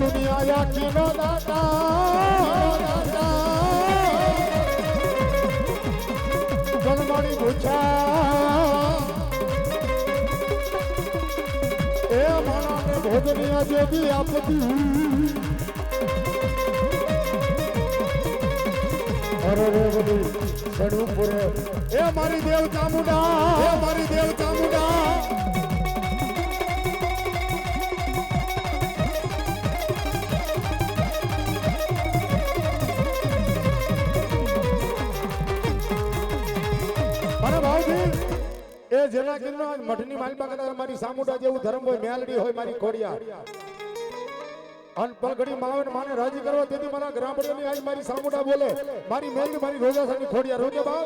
દુનિયા આખીનો દાતા જન્માણી પૂછા એ માણાને ભોજની આજે બી આપતી અરે રે બધી સડું પૂરે એ મારી દેવ ચામુંડા એ મારી દેવ ચામુંડા એ જેના કિનો મઠની માલપા કદાચ મારી સામુંડા જેવું ધર્મ હોય મેલડી હોય મારી ખોડિયા અન પલગડી માવે માને રાજી કરવા તેથી મારા ગ્રામડની આજ મારી સામુંડા બોલે મારી મેલડી મારી રોજાસાની ખોડિયા રોજે બા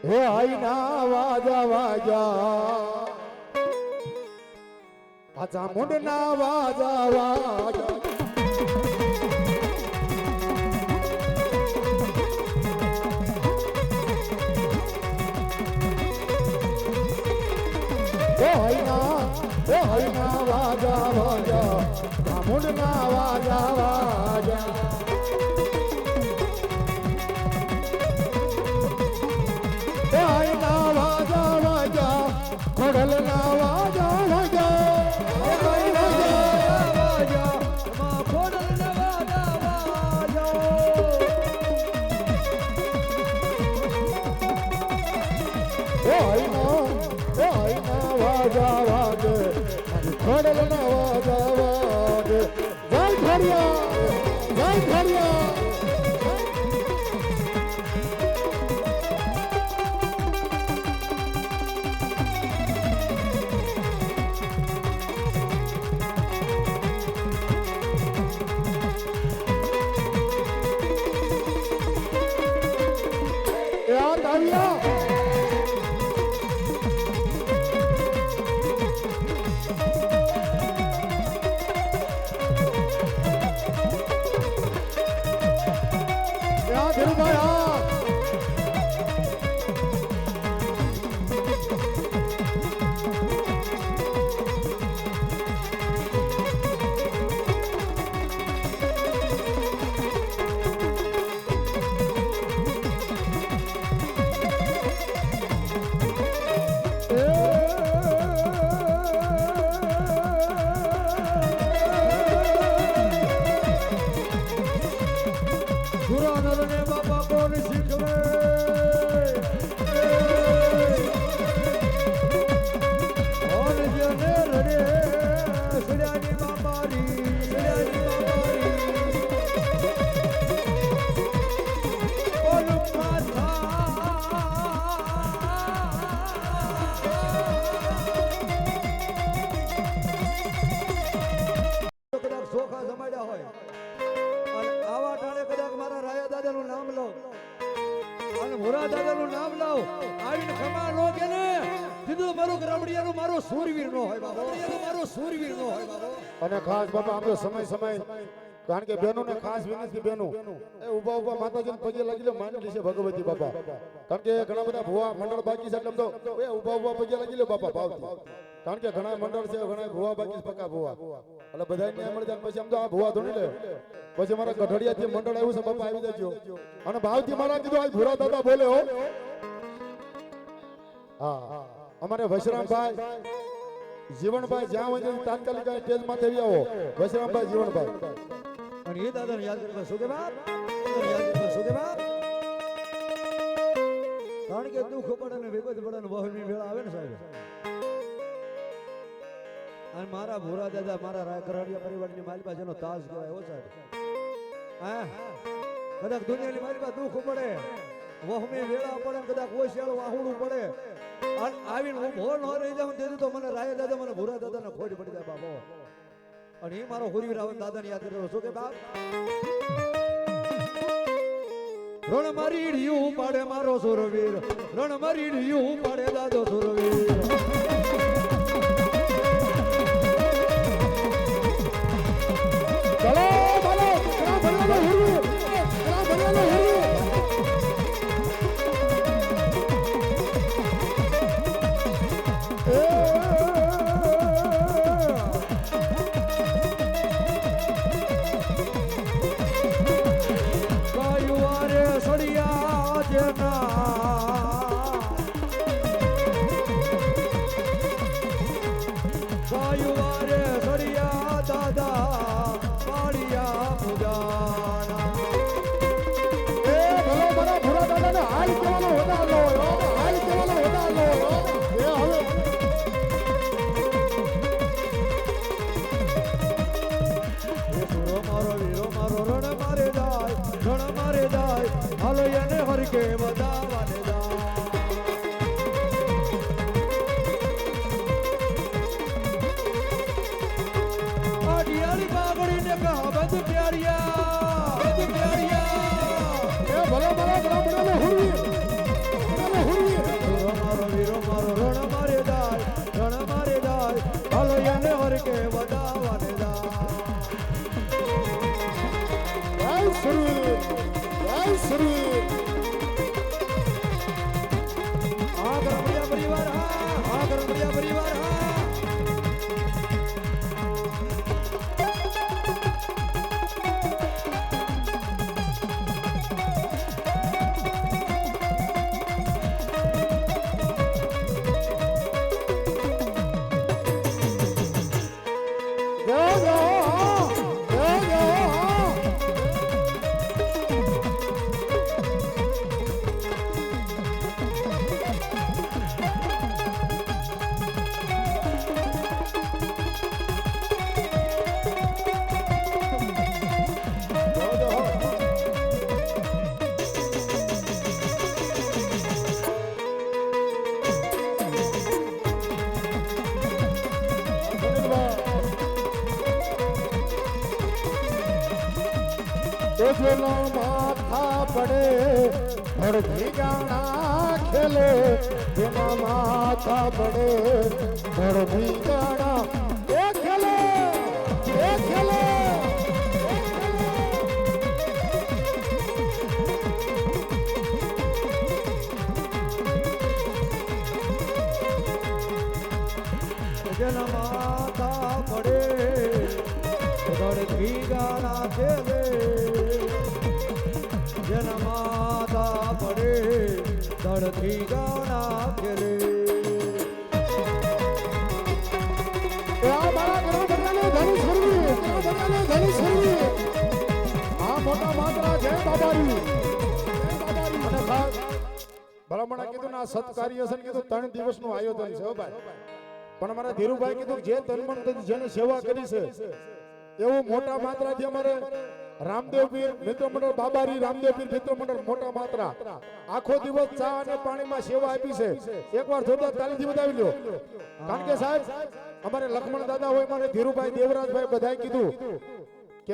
હે આઈના વાજા વાજા આ ચામુંડના વાજા વાજા હૈના વાજા વાજા ચામુંડના વાજા વાજા હૈના વાજા વાજા ખોડલના વાજા વાજા વાજા વાગે ખોડલના વાજા વાગે જય ખોડિયા જય ખોડિયા યાર આવ્યા અને ખાસ બાપા આમ તો સમય કારણ કે બહેનો ને ખાસ વિનંતી બહેનો એ ઉભા ઉભા માતાજીને પગે લાગી લે માંડી છે ભગવતી બાપા કારણ કે ઘણા બધા ભુવા મંડળ બાકી છે એટલે તો એ ઉભા ઉભા પગે લાગી લે બાપા ભાવથી કારણ કે ઘણા મંડળ છે ઘણા ભુવા બાકી પકા ભુવા એટલે બધા ને મળી જાય પછી આમ તો આ ભુવા ધોણી લે પછી મારા ગઢડિયા થી મંડળ આવ્યું છે બાપા આવી જજો અને ભાવથી મારા કીધું આ ભુરા દાદા બોલે હો હા અમારે વશરામભાઈ જીવનભાઈ જ્યાં હોય તાત્કાલિક સ્ટેજ માં થઈ આવો વશરામભાઈ જીવનભાઈ અને એ દાદાને યાદ કરવા શું કે બાપ યાદ કરવા શું કે બાપ કારણ કે દુઃખ પડે ને વિપત પડે ને વહની વેળા આવે ને સાહેબ અને મારા ભોરા દાદા મારા રાયકરાડિયા પરિવારની મારી પાસે એનો તાજ કહેવાય હો સાહેબ હા કદાચ દુનિયાની મારી પાસે દુઃખ પડે વહમી વેળા પડે કદાચ ઓશિયાળું વાહુડું પડે આવીને હું ભો ન રહી જાઉં તેથી તો મને રાય દાદા મને ભૂરા દાદા ને ખોટ પડી જાય બાપો અને એ મારો હુરી રાવણ દાદા ને યાદ કર્યો શું કે બાપ રણ મારી ડીયું પાડે મારો સુરવીર રણ મારી ડીયું પાડે દાદો સુરવીર ચલો બોલો કરા ભણવાનો હુરી કરા ભણવાનો હુરી વાયુવારે સરિયા દાદા પાડિયા પૂજાના એ ભલો મારા ભૂરા દાદાને હાલ કહેવાનો વધારો હાલ કહેવાનો વધારો એ હવે મારો વીરો મારો રણ મારે જાય હાલો એને હરકે વધાવાને જાય આડિયાળી બાગડીને કહા બધું પ્યારિયા એ ભલો મારા બ્રાહ્મણોને હુરવી મારો વીરો મારો રણ મારે જાય હાલો એને હરકે વધાવાને જાય હા ગરમડિયા પરિવાર હા ગરમડિયા પરિવાર હા માથા પડે ભડભી ગાણા ખેલે જેમાં માથા પડે ભડભી ગાણા એ ખેલે જેના માથા પડે ભડભી ગાણા ખેલે જેના માથા પડે ધડથી ગાણા ખેલે આ મોટા માત્રા જય બાબારી અને ખાસ ભલામણા કીધું ને આ સત્કાર્ય છે ને કીધું 3 દિવસનું આયોજન છે હો ભાઈ પણ અમારા ધીરુભાઈ કીધું જે તનમન જેને સેવા કરી છે એવું મોટા માત્રાથી અમારે રામદેવ પીર મિત્ર મંડળ બાબારી રામદેવ પીર મિત્ર મંડળ મોટા માત્રા આખો દિવસ ચા અને પાણીમાં સેવા આપી છે એકવાર જોરદાર તાલીથી બતાવી લો કારણ કે સાહેબ અમારે લક્ષ્મણ દાદા હોય મારે ધીરુભાઈ દેવરાજભાઈ બધાએ કીધું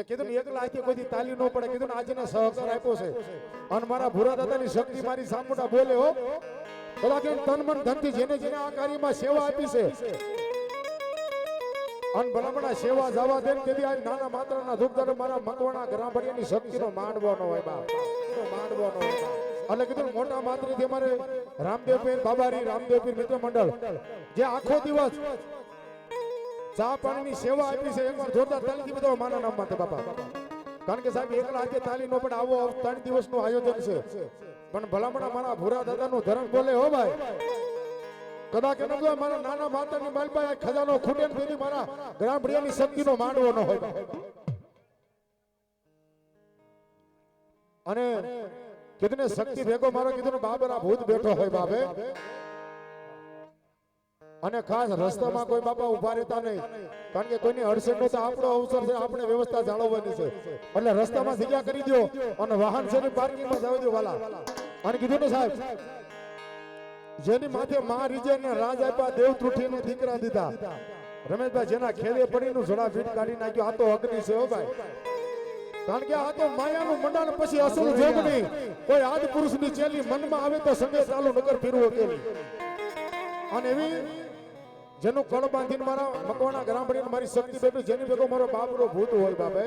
કીધું એકલા હાથે કોઈ તાલી ન પડે કીધું આજે સહકાર આપ્યો છે અને મારા ભૂરા દાદાની શક્તિ મારી સામુડા બોલે હો બધા કે તન મન ધનથી જેને જેને આ કાર્યમાં સેવા આપી છે અન ભલામણા સેવા જવા દે તેથી આજ નાના માત્રાના દુઃખદાર મારા મકવાણા ગ્રામભરિયાની શક્તિનો માંડવો ન હોય બાપ માંડવો ન હોય એટલે કીધું મોટા માત્રથી અમારે રામદેવ પીર બાબારી રામદેવ પીર મિત્ર મંડળ જે આખો દિવસ ચા પાણીની સેવા આપી છે એકવાર જોરદાર તાલીથી બધા માના નામમાં છે બાપા કારણ કે સાહેબ એકલા હાથે તાલી નો પડે આવો 3 દિવસનું આયોજન છે પણ ભલામણા મારા ભૂરા દાદાનું ધર્મ બોલે હો ભાઈ કદાચ એમ જો મારા નાના માતાની માલભાઈ ખજાનો ખૂટે તેથી મારા ગ્રામભરિયાની શક્તિનો માંડવો ન હોય અને કીધું ને શક્તિ ભેગો મારો કીધું બાબરા ભૂત બેઠો હોય બાપે અને ખાસ રસ્તામાં કોઈ બાપા ઉભા રહેતા નહીં કારણ કે કોઈની અડચણ નો તો આપણો અવસર છે આપણે વ્યવસ્થા જાળવવાની છે એટલે રસ્તામાં જગ્યા કરી દો અને વાહન છે પાર્કિંગમાં જવા દો વાલા અને કીધું ને સાહેબ જેની માથે માં રીજે ને રાજ આપ્યા દેવ ત્રુઠીને દીકરા દીધા રમેશભાઈ જેના ખેલે પડીનું જડા ફીટ કાઢી નાખ્યો આ તો અગ્નિ છે હો ભાઈ કારણ કે આ તો માયાનું મંડાણ પછી અસલ જોગણી કોઈ આદ પુરુષની ચેલી મનમાં આવે તો સંગે ચાલુ નગર ફેરવો કેવી અને એવી જેનું કળ બાંધીને મારા મકવાણા ગ્રામભરીને મારી શક્તિ બેઠું જેની ભેગો મારો બાપરો ભૂત હોય બાપે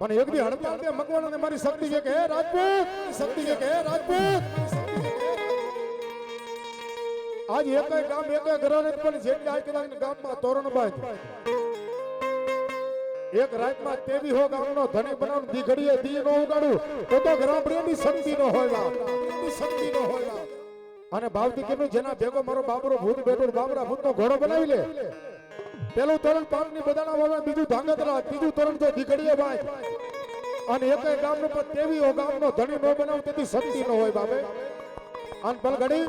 પણ એક દી હડતા હડતે મકવાણાને મારી શક્તિ કે હે રાજપૂત શક્તિ કે હે રાજપૂત આજ એક ગામ એક ઘર પણ જેટલા કદાચ ગામમાં તોરણ બાંધ એક રાતમાં તેવી હો ગામનો ધણી બનાવ દીઘડીએ દી નો ઉગાડું તો ગ્રામભરીની શક્તિ નો હોય શક્તિ નો હોય અને ભાવથી કેનું જેના ભેગો મારો બાબરો ભૂત બેઠો બાબરા ભૂતનો ઘોડો બનાવી લે પેલું તોરણ પારની બધાના વાળા, બીજું ધાંગધ્રા, ત્રીજું તોરણ તો દીકડીએ ભાઈ. અને એકેય ગામનો પણ તેવીઓ ગામનો ધણી નો બનાવ તેથી શક્તિ નો હોય બાપે. અને પલગડી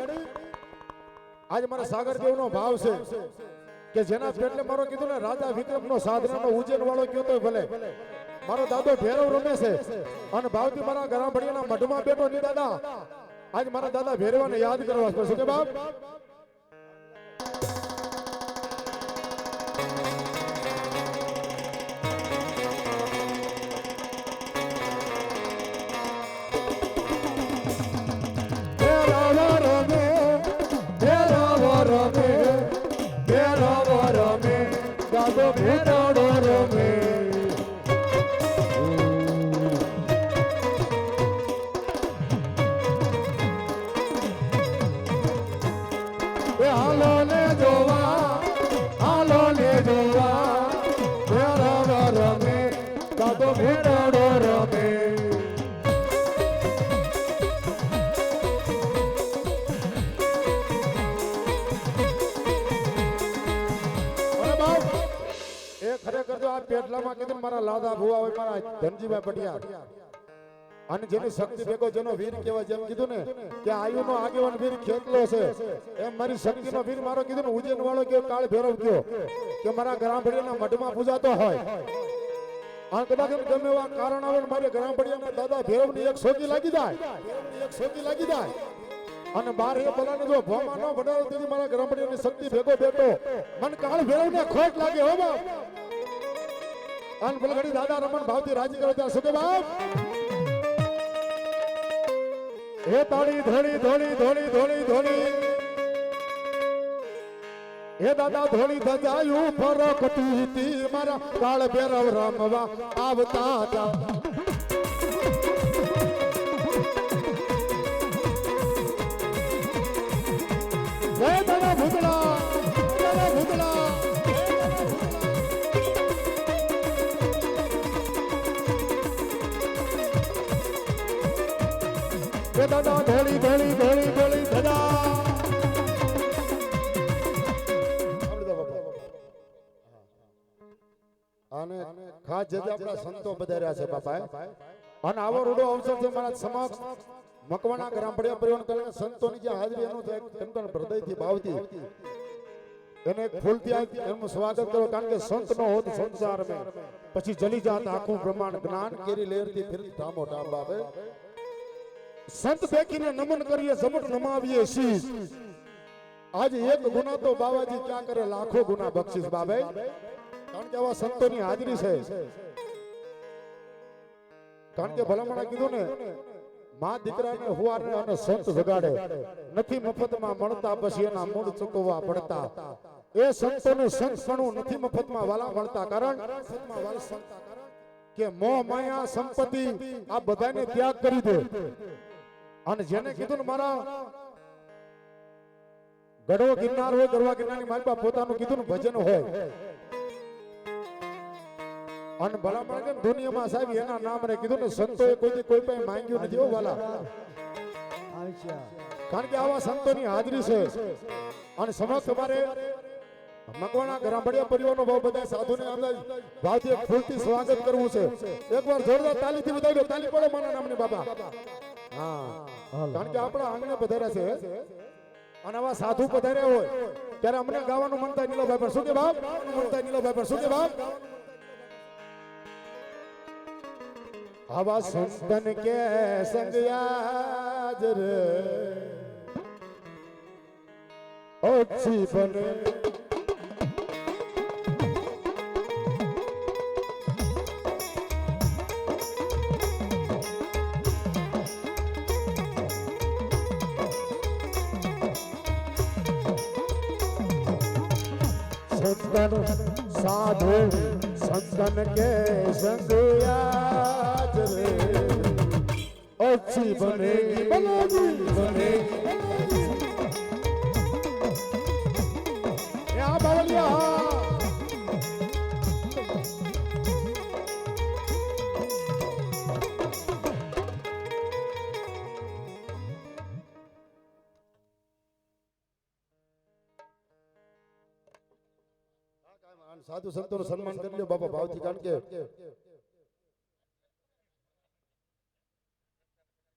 આજ મારા સાગરદેવનો ભાવ છે કે જેના પેટલે મારો કીધું ને રાજા વિક્રમનો સાધનાનો ઉજ્જૈન વાળો કયો તો ભલે, મારો દાદો ભેરવ રમે છે અને ભાવથી મારા ગરાભડિયાના મઢમાં બેઠો ની દાદા. આજ મારા દાદા ભેરવાને યાદ કરવા પડશે કે બાપ. દાદો ભેરાડો રમે. હાલો ને જોવા, હાલો ને જોવા, ભેરાડો રમે, દાદો ભેરાડો રમે. ખરેખર જો આ પેટલામાં કીધું મારા લાદા ભુવા હોય, મારા ધનજીભાઈ પટિયા, અને જેની શક્તિ ભેગો જેનો વીર કહેવાય, જેમ કીધું ને કે આયુનો આગેવાન વીર ખેતલો છે, એમ મારી શક્તિનો વીર મારો કીધું ને ઉજ્જૈન વાળો કયો કાળ ભેરવ કયો કે મારા ગરામભડિયાના મઢમાં પૂજાતો હોય. આ કદાચ ગમે એવા કારણ આવે મારી ગરામભડિયાના દાદા ભેરવની એક સોકી લાગી જાય, એક સોકી લાગી જાય અને બાર એ બધાને જો ભોમાં ન ભડાવો તેથી મારા ગરામભડિયાની શક્તિ ભેગો બેઠો મન કાળ ભેરવને ખોટ લાગે હો બાપ. અન બલગડી દાદા રમણ ભાવથી રાજી કરો ત્યાં સુકે બાપ. હે તાળી ધોળી ધોળી ધોળી ધોળી ધોળી, હે દાદા ધોળી ધજાયું ફરકતી હતી મારા કાળ ભેરવ રમવા આવતા હતા. જય દાદા ભૂતળા, દાદા ભૂતળા. દાદા ધોળી ધોળી ધોળી ધોળી ધજા. અને ખાસ જે આપણા સંતો બધાર્યા છે બાપા, અને આવો રૂડો અવસર છે મારા સમક્ષ મકવાણા ગ્રામપડિયા પરિવહન કરીને સંતોની જે હાજરી એનું છે ચિંતન હૃદયથી ભાવથી એને ફૂલથી એનું સ્વાગત કરો. કારણ કે સંત નો હોત સંસાર મેં પછી જલી જાત આખું બ્રહ્માંડ, જ્ઞાન કેરી લેરથી ફિરતી ઠામો ઠામ બાપે. સંત દેખીને નમન કરીએ, ઝપટ નમાવીએ શીશ. આજે એક ગુના તો બાવાજી ક્યાં કરે, લાખો ગુના બક્ષિસ બાબે. કારણ કે આવા સંતોની હાજરી છે. કારણ કે ભલામણા કીધું ને માં દીકરાને હુવારે અને સંત જગાડે, નથી મફતમાં મળતા પછી એના મૂળ ચૂકવવા પડતા. એ સંતોને સંતપણું નથી મફતમાં વાલા મળતા. કારણ કે મોહ માયા સંપત્તિ આ બધાને ત્યાગ કરી દે. અને જેને કીધું ને મારા ગઢવો ગિરનાર હોય, ગરવા ગિરનારની માલપા પોતાનું કીધું ને ભજન હોય, અને ભલામણ કે દુનિયામાં સાહેબ એના નામ રે કીધું ને સંતોએ કોઈ પાસે માંગ્યું નથી હો વાલા. કારણ કે આવા સંતોની હાજરી છે. અને સમક્ષ તમારે મકવાણા ગ્રામપડિયા પરિવારનો બહુ બધા સાધુને અંદર ભાવથી એક ફૂલથી સ્વાગત કરવું છે. એકવાર જોરદાર તાલીથી વધાવી દો. તાલી પડો માના નામની બાબા. હા, કારણ કે આપણા આંગણે પધાર્યા છે અને આવા સાધુ પધાર્યા હોય ત્યારે અમને ગાવાનું મન થાય નીલોભાઈ પર. શું કે બાપ? મન થાય નીલોભાઈ પર. શું કે બાપ? આવા સંતન કે સંગ યાદ રે ઓછી બને. संतन साधु संतन के संग याद रे अच्छी बनेगी, बनेगी, बनेगी। यहाँ बावलिया અને સાધુ સંતોનું સન્માન કરી લ્યો બાપા ભાવથી કારણ કે